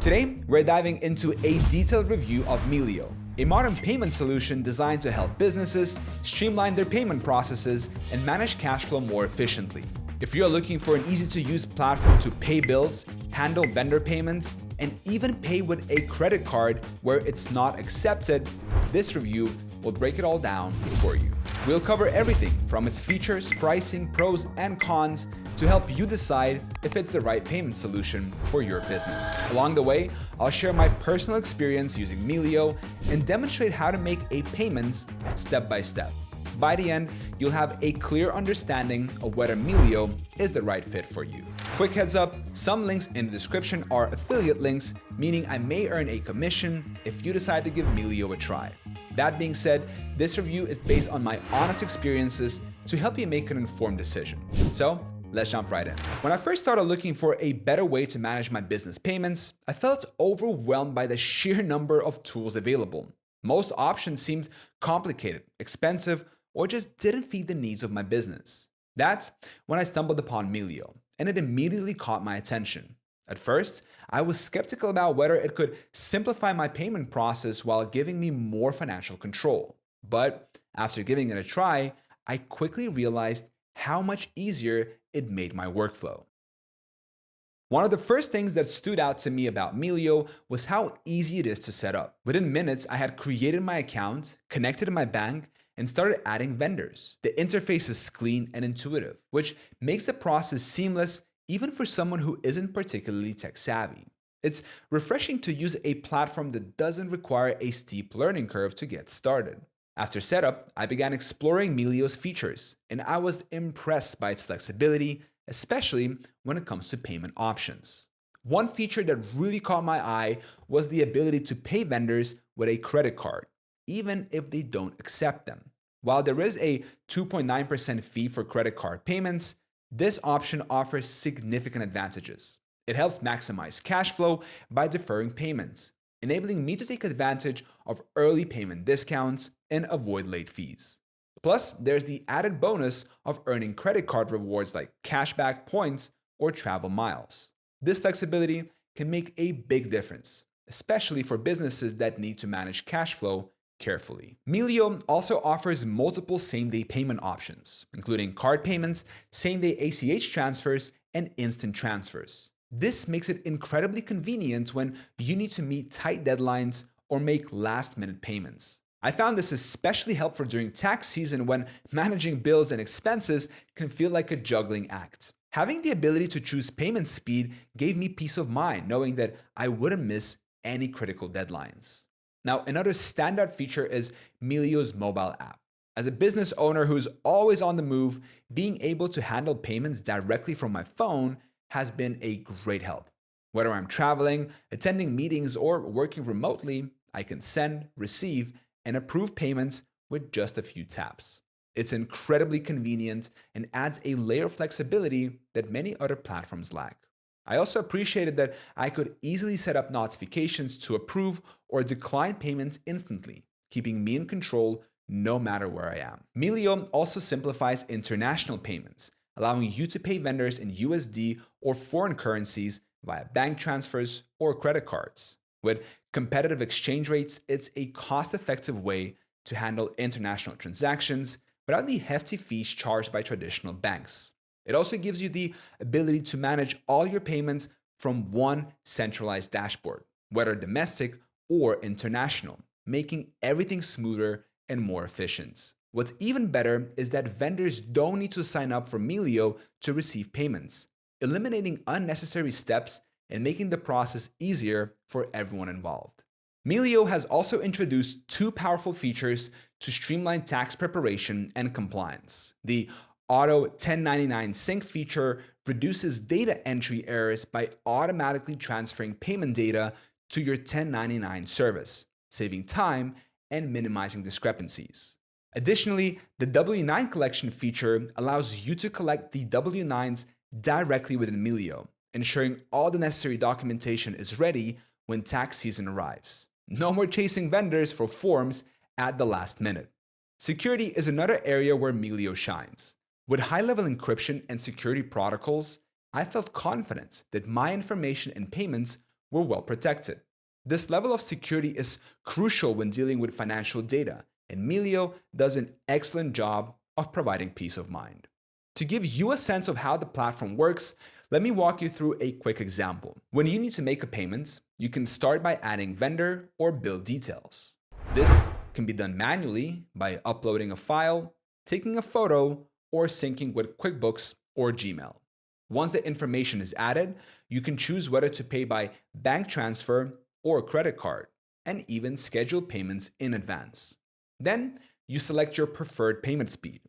Today, we're diving into a detailed review of Melio, a modern payment solution designed to help businesses streamline their payment processes and manage cash flow more efficiently. If you're looking for an easy-to-use platform to pay bills, handle vendor payments, and even pay with a credit card where it's not accepted, this review will break it all down for you. We'll cover everything from its features, pricing, pros, and cons to help you decide if it's the right payment solution for your business. Along the way, I'll share my personal experience using Melio and demonstrate how to make a payments step by step. By the end, you'll have a clear understanding of whether Melio is the right fit for you. Quick heads up, some links in the description are affiliate links, meaning I may earn a commission if you decide to give Melio a try. That being said, this review is based on my honest experiences to help you make an informed decision. So, let's jump right in. When I first started looking for a better way to manage my business payments, I felt overwhelmed by the sheer number of tools available. Most options seemed complicated, expensive, or just didn't feed the needs of my business. That's when I stumbled upon Melio, and it immediately caught my attention. At first, I was skeptical about whether it could simplify my payment process while giving me more financial control. But after giving it a try, I quickly realized how much easier it made my workflow. One of the first things that stood out to me about Melio was how easy it is to set up. Within minutes, I had created my account, connected to my bank, and started adding vendors. The interface is clean and intuitive, which makes the process seamless even for someone who isn't particularly tech savvy. It's refreshing to use a platform that doesn't require a steep learning curve to get started. After setup, I began exploring Melio's features, and I was impressed by its flexibility, especially when it comes to payment options. One feature that really caught my eye was the ability to pay vendors with a credit card, even if they don't accept them. While there is a 2.9% fee for credit card payments, this option offers significant advantages. It helps maximize cash flow by deferring payments, enabling me to take advantage of early payment discounts and avoid late fees. Plus, there's the added bonus of earning credit card rewards like cashback points or travel miles. This flexibility can make a big difference, especially for businesses that need to manage cash flow carefully. Melio also offers multiple same-day payment options, including card payments, same-day ACH transfers, and instant transfers. This makes it incredibly convenient when you need to meet tight deadlines or make last-minute payments. I found this especially helpful during tax season when managing bills and expenses can feel like a juggling act. Having the ability to choose payment speed gave me peace of mind, knowing that I wouldn't miss any critical deadlines. Now, another standout feature is Melio's mobile app. As a business owner who's always on the move, being able to handle payments directly from my phone has been a great help. Whether I'm traveling, attending meetings, or working remotely, I can send, receive, and approve payments with just a few taps. It's incredibly convenient and adds a layer of flexibility that many other platforms lack. I also appreciated that I could easily set up notifications to approve or decline payments instantly, keeping me in control no matter where I am. Melio also simplifies international payments, allowing you to pay vendors in USD or foreign currencies via bank transfers or credit cards. With competitive exchange rates, it's a cost-effective way to handle international transactions without the hefty fees charged by traditional banks. It also gives you the ability to manage all your payments from one centralized dashboard, whether domestic or international, making everything smoother and more efficient. What's even better is that vendors don't need to sign up for Melio to receive payments, eliminating unnecessary steps and making the process easier for everyone involved. Melio has also introduced two powerful features to streamline tax preparation and compliance. The Auto 1099 Sync feature reduces data entry errors by automatically transferring payment data to your 1099 service, saving time and minimizing discrepancies. Additionally, the W-9 collection feature allows you to collect the W-9s directly within Melio, ensuring all the necessary documentation is ready when tax season arrives. No more chasing vendors for forms at the last minute. Security is another area where Melio shines. With high-level encryption and security protocols, I felt confident that my information and payments we're well protected. This level of security is crucial when dealing with financial data, and Melio does an excellent job of providing peace of mind. To give you a sense of how the platform works, let me walk you through a quick example. When you need to make a payment, you can start by adding vendor or bill details. This can be done manually by uploading a file, taking a photo, or syncing with QuickBooks or Gmail. Once the information is added, you can choose whether to pay by bank transfer or credit card, and even schedule payments in advance. Then, you select your preferred payment speed,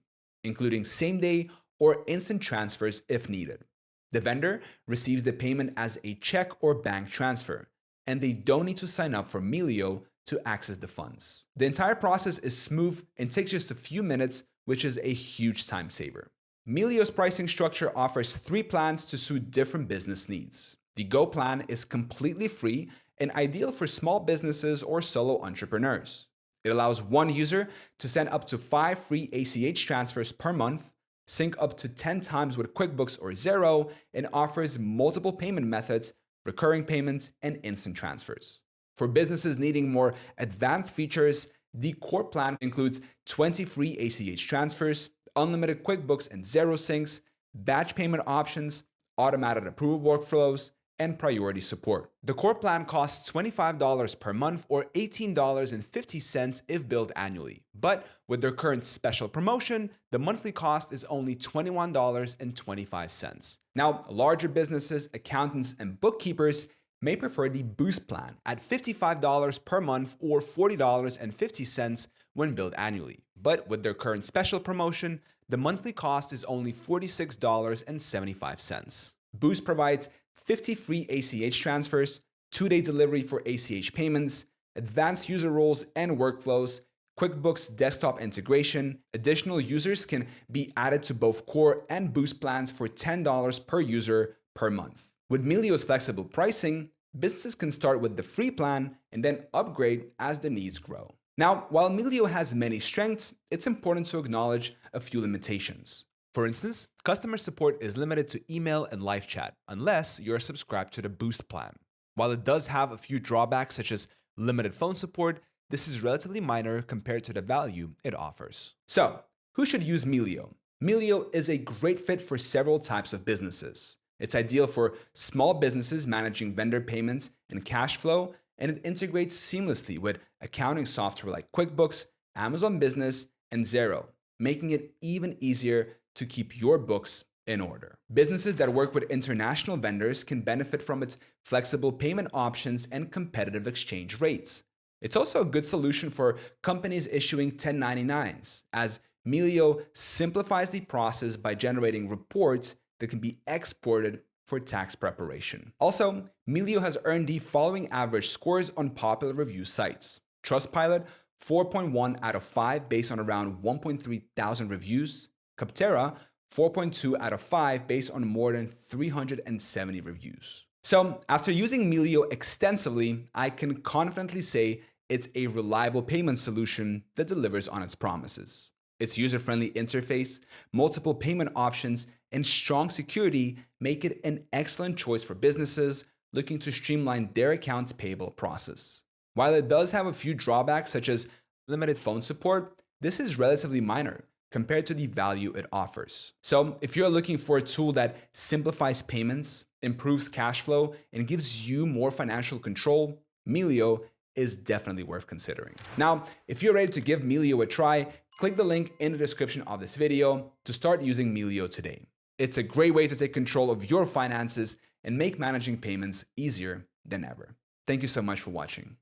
including same-day or instant transfers if needed. The vendor receives the payment as a check or bank transfer, and they don't need to sign up for Melio to access the funds. The entire process is smooth and takes just a few minutes, which is a huge time saver. Melio's pricing structure offers 3 plans to suit different business needs. The Go plan is completely free and ideal for small businesses or solo entrepreneurs. It allows one user to send up to 5 free ACH transfers per month, sync up to 10 times with QuickBooks or Xero, and offers multiple payment methods, recurring payments, and instant transfers. For businesses needing more advanced features, the Core plan includes 20 free ACH transfers, unlimited QuickBooks and Xero syncs, batch payment options, automated approval workflows, and priority support. The Core plan costs $25 per month or $18.50 if billed annually. But with their current special promotion, the monthly cost is only $21.25. Now, larger businesses, accountants, and bookkeepers may prefer the Boost plan at $55 per month or $40.50 when billed annually. But with their current special promotion, the monthly cost is only $46.75. Boost provides 50 free ACH transfers, 2-day delivery for ACH payments, advanced user roles and workflows, QuickBooks desktop integration. Additional users can be added to both Core and Boost plans for $10 per user per month. With Melio's flexible pricing, businesses can start with the free plan and then upgrade as the needs grow. Now, while Melio has many strengths, it's important to acknowledge a few limitations. For instance, customer support is limited to email and live chat unless you're subscribed to the Boost plan. While it does have a few drawbacks such as limited phone support, this is relatively minor compared to the value it offers. So, who should use Melio? Melio is a great fit for several types of businesses. It's ideal for small businesses managing vendor payments and cash flow, and it integrates seamlessly with accounting software like QuickBooks, Amazon Business, and Xero, making it even easier to keep your books in order. Businesses that work with international vendors can benefit from its flexible payment options and competitive exchange rates. It's also a good solution for companies issuing 1099s, as Melio simplifies the process by generating reports that can be exported for tax preparation. Also, Melio has earned the following average scores on popular review sites: Trustpilot, 4.1 out of 5 based on around 1.3 thousand reviews; Capterra, 4.2 out of 5 based on more than 370 reviews. So, after using Melio extensively, I can confidently say it's a reliable payment solution that delivers on its promises. Its user-friendly interface, multiple payment options, and strong security make it an excellent choice for businesses looking to streamline their accounts payable process. While it does have a few drawbacks such as limited phone support, this is relatively minor compared to the value it offers. So if you're looking for a tool that simplifies payments, improves cash flow, and gives you more financial control, Melio is definitely worth considering. Now, if you're ready to give Melio a try, click the link in the description of this video to start using Melio today. It's a great way to take control of your finances and make managing payments easier than ever. Thank you so much for watching.